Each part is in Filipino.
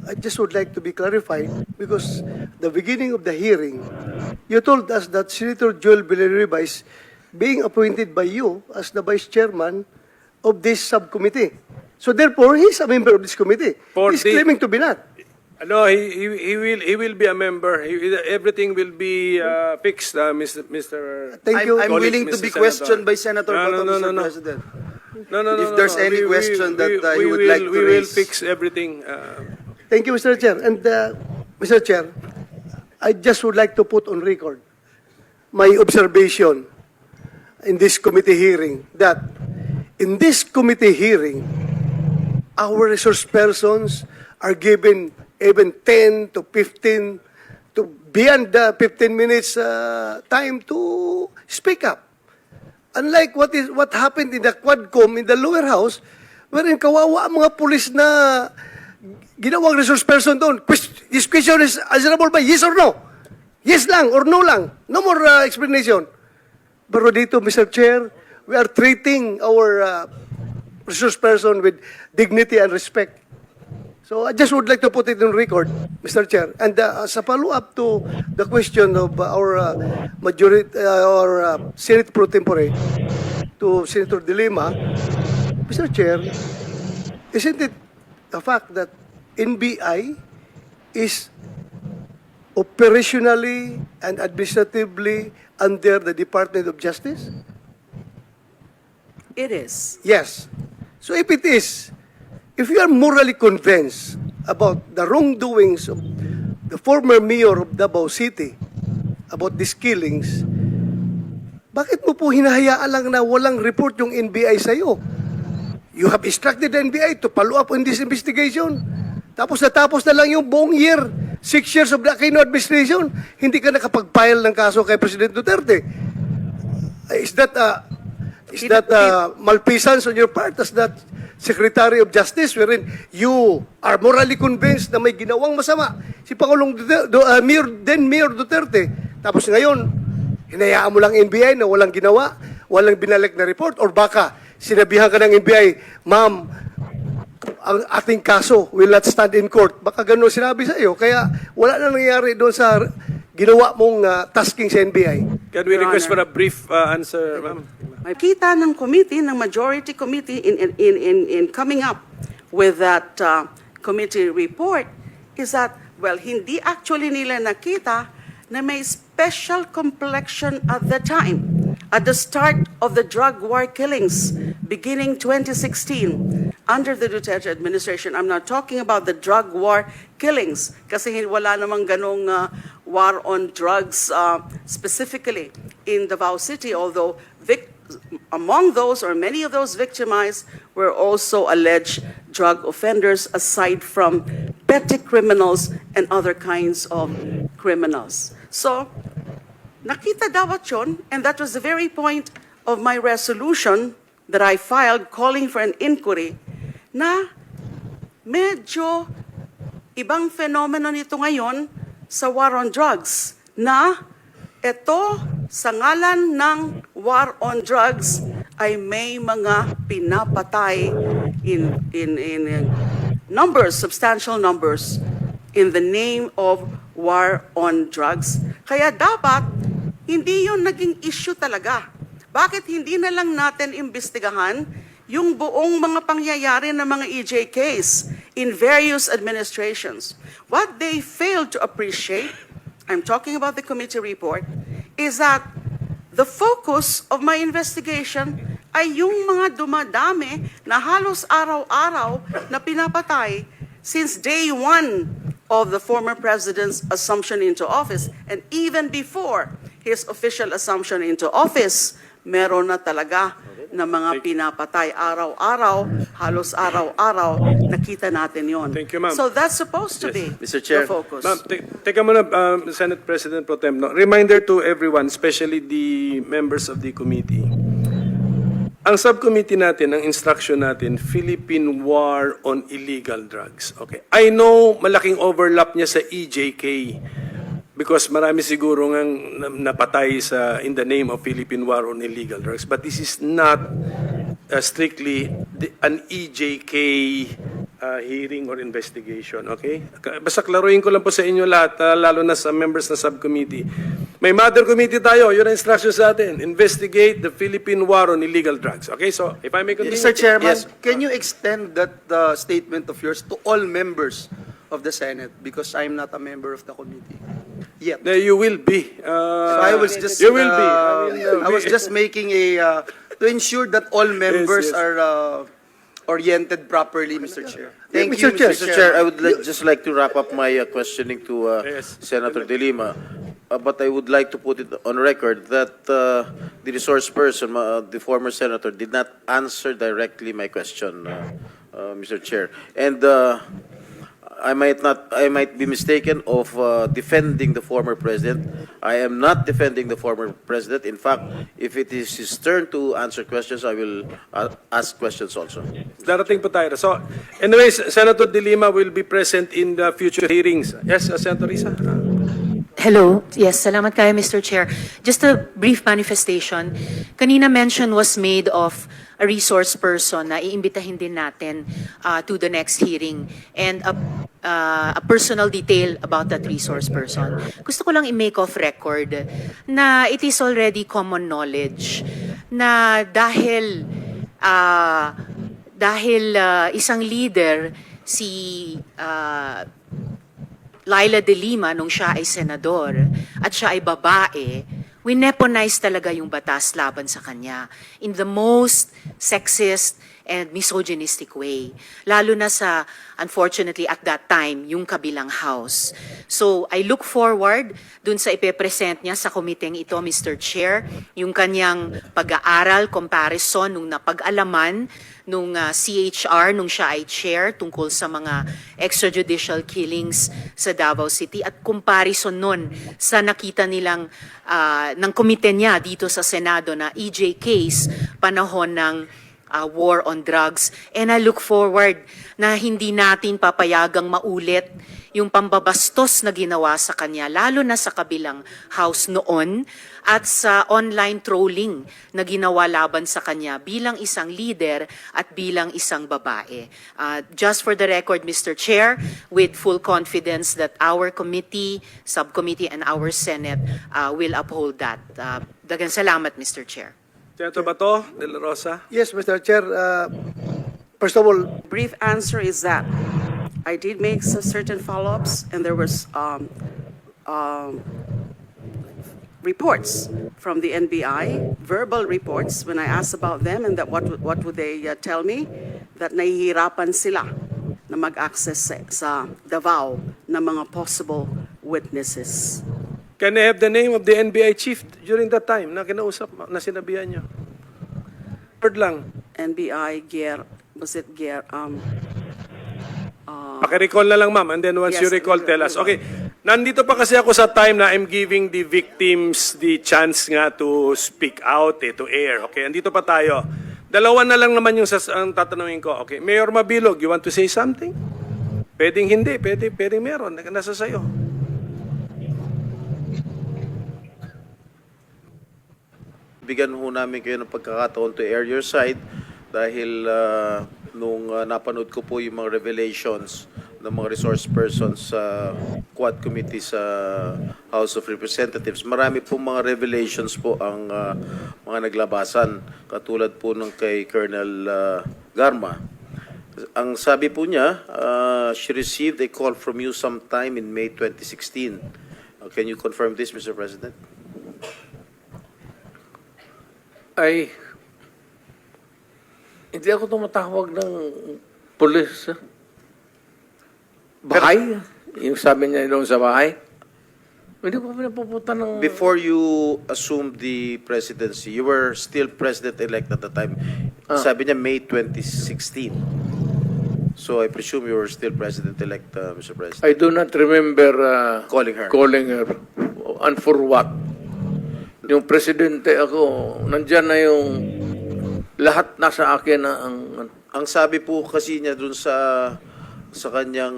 I just would like to be clarified because the beginning of the hearing, you told us that Senator Joel Villanueva is being appointed by you as the vice chairman of this subcommittee. So therefore, he's a member of this committee. He's claiming to be not. No, he will be a member. Everything will be fixed, Mr. Thank you. I'm Colleague, willing to Mr. be Senator. questioned by Senator Bato, Mr. President. If there's any question that you would like to we will raise. fix everything. Thank you, Mr. Chair. And Mr. Chair, I just would like to put on record my observation in this committee hearing that in this committee hearing, our resource persons are given even 10 to 15 to beyond the 15 minutes time to speak up. Unlike what happened in the Quadcom in the lower house, wherein kawawa ang mga pulis na ginawang resource person doon. This question is answerable by yes or no. Yes lang or no lang. No more explanation. Pero dito, Mr. Chair, we are treating our resource person with dignity and respect. So I just would like to put it on record, Mr. Chair. And sa follow-up to the question of our majority or Senate Pro Tempore to Senator De Lima, Mr. Chair, isn't it the fact that NBI is operationally and administratively under the Department of Justice? It is. Yes. So if it is, if you are morally convinced about the wrongdoings of the former mayor of Davao City about these killings, bakit mo po hinahayaan lang na walang report yung NBI sa'yo? You have instructed the NBI to follow up on this investigation. Tapos na lang yung buong year, 6 years of the Aquino administration, hindi ka nakapag-file ng kaso kay President Duterte. Is that malfeasance on your part as that Secretary of Justice wherein you are morally convinced na may ginawang masama si Pangulong Mayor Duterte. Tapos ngayon, hinayaan mo lang NBI na walang ginawa, walang binalik na report, or baka sinabihan ka ng NBI, ma'am, ang ating kaso will not stand in court. Baka gano'n sinabi sa iyo. Kaya wala na nangyayari doon sa ginawa mong tasking sa NBI. Can we Your request for Honor. a brief answer, ma'am? Kita ng committee, ng majority committee in coming up with that committee report is that, well, hindi actually nila nakita na may special complexion at the time, at the start of the drug war killings beginning 2016 under the Duterte administration. I'm not talking about the drug war killings kasi wala namang ganong war on drugs specifically in Davao City, although among those or many of those victimized were also alleged drug offenders aside from petty criminals and other kinds of criminals. So, nakita dapat yun, and that was the very point of my resolution that I filed calling for an inquiry na medyo ibang fenomeno nito ngayon sa war on drugs na ito sa ngalan ng war on drugs ay may mga pinapatay in numbers, substantial numbers in the name of war on drugs. Kaya dapat hindi yun naging issue talaga. Bakit hindi na lang natin imbestigahan yung buong mga pangyayari ng mga EJKs in various administrations? What they failed to appreciate, I'm talking about the committee report, is that the focus of my investigation ay yung mga dumadami na halos araw-araw na pinapatay since day one of the former president's assumption into office. And even before his official assumption into office, meron na talaga na mga pinapatay araw-araw, halos araw-araw, nakita natin yon. Thank you, ma'am. So that's supposed to be Mr. Chair. the focus. Ma'am, teka muna, Senate President Pro Tem. No? Reminder to everyone, especially the members of the committee. Ang subcommittee natin, ang instruction natin, Philippine War on Illegal Drugs. Okay. I know malaking overlap niya sa EJK because marami siguro ngang napatay in the name of Philippine War on Illegal Drugs. But this is not strictly an EJK hearing or investigation, okay? Basta klaruhin ko lang po sa inyo lahat, lalo na sa members na subcommittee. May mother committee tayo, yun ang instruction sa atin. Investigate the Philippine war on illegal drugs. Okay, so if I may continue. Mr. Chairman, Yes. can you extend that statement of yours to all members of the Senate? Because I'm not a member of the committee yet. You will be. So I was just, You will be. I was just making a, to ensure that all members yes. are oriented properly, Mr. Chair. Thank Mr. you, Chair. Mr. Mr. Chair, I would just like to wrap up my questioning to Yes. Senator De Lima. But I would like to put it on record that the resource person, the former senator, did not answer directly my question, Mr. Chair. And I might be mistaken of defending the former president. I am not defending the former president. In fact, if it is his turn to answer questions, I will ask questions also. Darating po tayo. So, anyways, Senator De Lima will be present in the future hearings. Yes, Senator Risa? Hello. Yes, salamat kayo, Mr. Chair. Just a brief manifestation. Kanina mention was made of a resource person na iimbitahin din natin to the next hearing and a personal detail about that resource person. Gusto ko lang i-make off record na it is already common knowledge na dahil isang leader, si Laila De Lima, nung siya ay senador at siya ay babae, wineponize talaga yung batas laban sa kanya in the most sexist and misogynistic way. Lalo na sa, unfortunately, at that time, yung kabilang house. So, I look forward dun sa ipepresent niya sa komiteng ito, Mr. Chair, yung kanyang pag-aaral, comparison, nung napag-alaman, nung CHR, nung siya ay chair, tungkol sa mga extrajudicial killings sa Davao City, at comparison nun sa nakita nilang ng komite niya dito sa Senado na EJ case, panahon ng war on drugs. And I look forward na hindi natin papayagang maulit yung pambabastos na ginawa sa kanya, lalo na sa kabilang house noon, at sa online trolling na ginawa laban sa kanya bilang isang leader at bilang isang babae. Just for the record, Mr. Chair, with full confidence that our committee, subcommittee, and our Senate will uphold that. Daghang salamat, Mr. Chair. Senator Bato de la Rosa? Yes, Mr. Chair. First of all, Brief answer is that I did make certain follow-ups, and there was reports from the NBI, verbal reports, when I asked about them and that what would they tell me, that nahihirapan sila na mag-access sa Davao ng mga possible witnesses. Can I have the name of the NBI chief during that time na kinausap, na sinabihan niyo? Word lang. NBI, was it Gier? Paki-recall na lang, ma'am, and then once Yes, you recall, tell us. Okay, nandito pa kasi ako sa time na I'm giving the victims the chance nga to speak out, to air. Okay, andito pa tayo. Dalawa na lang naman yung ang tatanungin ko. Okay, Mayor Mabilog, you want to say something? Pwedeng hindi, pwedeng meron. Nasa sayo. Bigyan ho namin kayo ng pagkakataon to air your side dahil nung napanood ko po yung mga revelations ng mga resource persons sa Quad Committee sa House of Representatives. Marami po mga revelations po ang mga naglabasan, katulad po ng kay Colonel Garma. Ang sabi po niya, she received a call from you sometime in May 2016. Can you confirm this, Mr. President? Ay, hindi ako tumatawag ng pulis. Bahay? Yung sabi niya doon sa bahay? Hindi ko pinapupunta ng... Before you assumed the presidency, you were still president-elect at the time. Sabi niya May 2016. So I presume you were still president-elect, Mr. President. I do not remember Calling her. calling her. And for what? Yung presidente ako, nandyan na yung lahat nasa akin na Ang sabi po kasi niya dun sa kanyang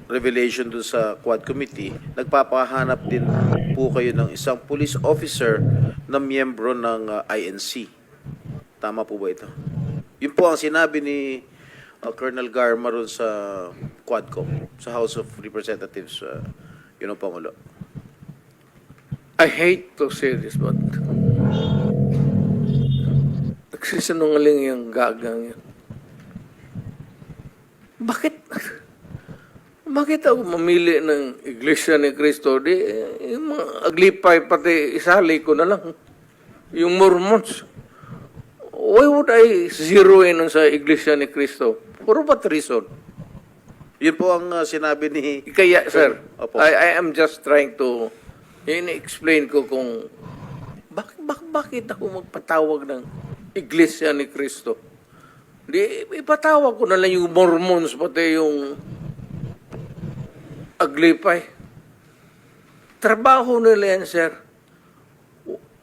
revelation dun sa Quad Committee, nagpapahanap din po kayo ng isang police officer na miyembro ng INC. Tama po ba ito? Yun po ang sinabi ni Colonel Garma ron sa Quadcom, sa House of Representatives, yun ang Pangulo. I hate to say this, but nagsisinungaling yung gagang yun. Bakit ako mamili ng Iglesia ni Cristo? Di, yung mga aglipay, pati isali ko na lang. Yung Mormons. Why would I zero in sa Iglesia ni Cristo? For what reason? Yun po ang sinabi ni... Kaya, sir, Opo. I am just trying to explain ko kung bakit ako magpatawag ng Iglesia ni Cristo. Di, ipatawag ko na lang yung Mormons, pati yung Aglipay. Trabaho nila yan, sir.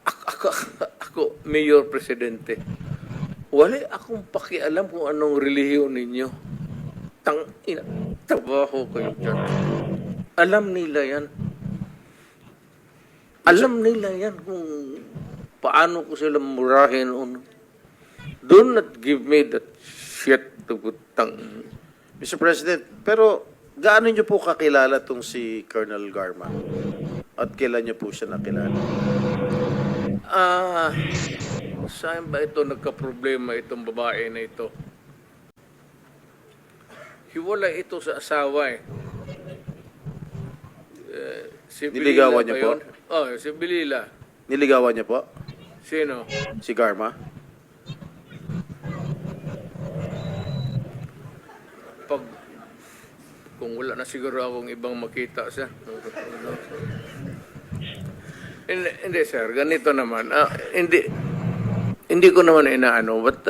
Ako, Mayor Presidente. Wala akong pakialam kung anong relihiyon ninyo. Trabaho kayo dyan. Alam nila yan. Alam nila yan kung paano ko sila murahin. Do not give me that shit to butang. Mr. President, pero gaano niyo po kakilala tong si Colonel Garma? At kailan niyo po siya nakilala? Saan ba ito nagka-problema itong babae na ito? Hiwalay ito sa asawa eh. Si Niligawan Bilila niya ba po? yun? Oh, si Bilila. Niligawan niya po? Sino? Si Garma? Kung wala na siguro akong ibang makita siya. Hindi sir, ganito naman. Hindi ko naman inaano, but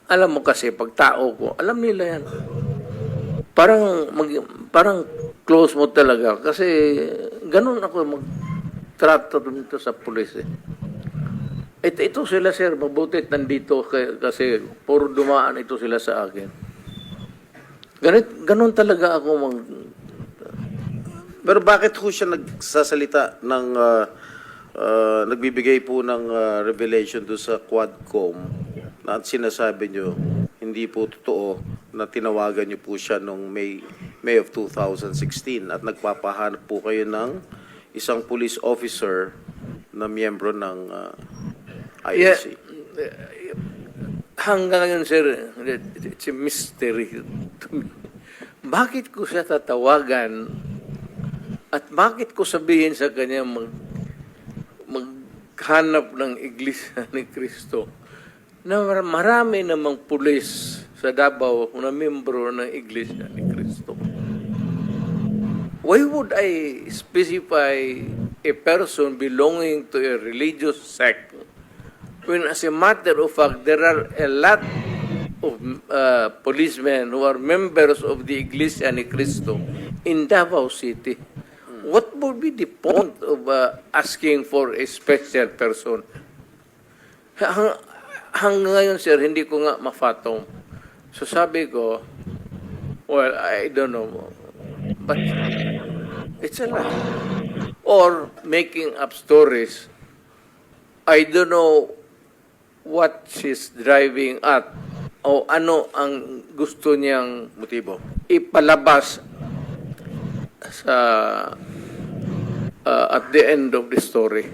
alam mo kasi, pag tao ko, alam nila yan. Parang close mo talaga. Kasi ganun ako magtrato dito sa pulis eh. Ito sila sir, mabutit nandito kasi puro dumaan ito sila sa akin. Ganun talaga ako Pero bakit ho siya nagsasalita ng nagbibigay po ng revelation do sa Quadcom na sinasabi niyo hindi po totoo na tinawagan niyo po siya nung May of 2016 at nagpapahanap po kayo ng isang police officer na miyembro ng INC? Hanggang ngayon, sir, it's a mystery to me. Bakit ko siya tatawagan at bakit ko sabihin sa kanya maghanap ng Iglesia ni Cristo na marami namang pulis sa Davao na membro ng Iglesia ni Cristo? Why would I specify a person belonging to a religious sect when as a matter of fact, there are a lot of policemen who are members of the Iglesia ni Cristo in Davao City? What would be the point of asking for a special person? Hanggang ngayon, sir, hindi ko nga mafatong. So sabi ko, well, I don't know, but it's a lie. Or making up stories. I don't know what she's driving at o ano ang gusto niyang Motibo? ipalabas sa at the end of the story.